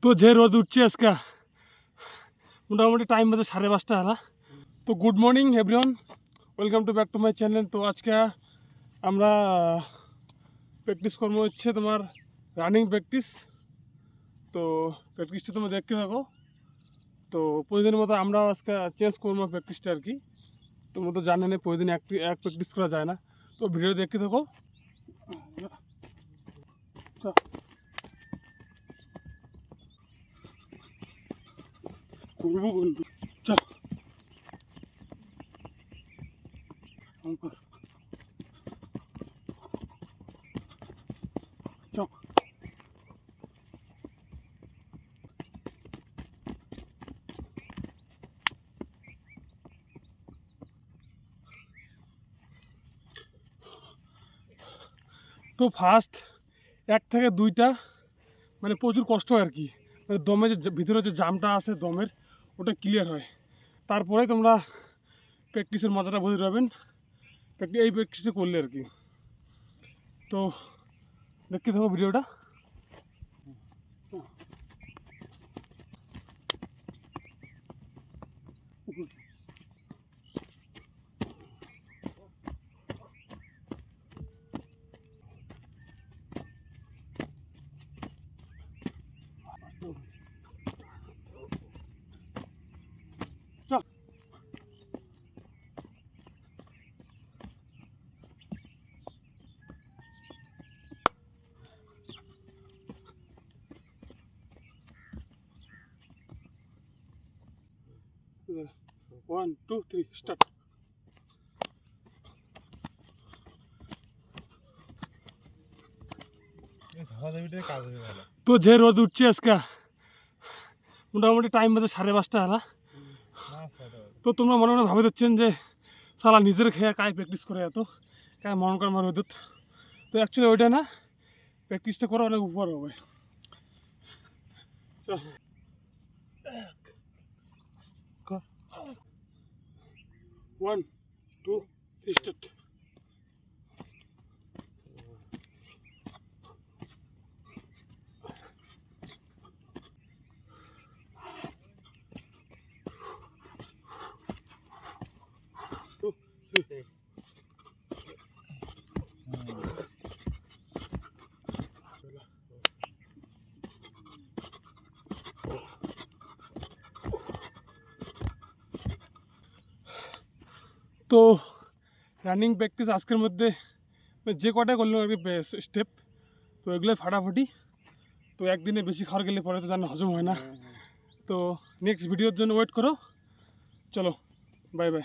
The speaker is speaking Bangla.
তো যে রোদ উঠছে আজকে মোটামুটি টাইম বাজে 5:30 হলা। তো good morning everyone, welcome to back to my channel. তো আজকে আমরা প্র্যাকটিস কর্ম হচ্ছে তোমার রানিং প্র্যাকটিস। তো প্র্যাকটিসটা তোমরা দেখতে থাকো। তো প্রতিদিনের মতো আমরা আজকে চেঞ্জ করবো প্র্যাকটিসটা আর কি। তোমরা তো জানে না প্রতিদিন এক প্র্যাকটিস করা যায় না। তো ভিডিও দেখতে থাকো। করবো বন্ধু, চল চল। তো ফার্স্ট 1 থেকে 2টা মানে প্রচুর কষ্ট হয় আর কি, মানে দমে যে ভিতরে যে জামটা আছে দমের ওটা ক্লিয়ার হয়। তারপরে তোমরা প্র্যাকটিসের মজাটা বুঝতে পারবেন এই প্র্যাকটিসটা করলে আর কি। তো দেখতে থাকো ভিডিওটা। চল ওয়ান টু থ্রি স্টার্ট। তো যে রোদ উঠছে আজকে মোটামুটি টাইম বাজে 5:30 হলা। তো তোমরা মনে মনে ভাবে দিচ্ছেন যে সালা নিজের খেয়ে কায় প্র্যাকটিস করে এত কায় মন করে আমার রোদ। তো অ্যাকচুয়ালি ওইটা না, প্র্যাকটিসটা করা অনেক উপর হবে। One two three start. তো রানিং প্র্যাকটিস আজকের মধ্যে যে কটাই করলাম আর কি স্টেপ, তো এগুলোই ফাটাফাটি। তো একদিনে বেশি খাওয়ার গেলে পরে তো জানো হজম হয় না। তো নেক্সট ভিডিওর জন্য ওয়েট করো। চলো বাই বাই।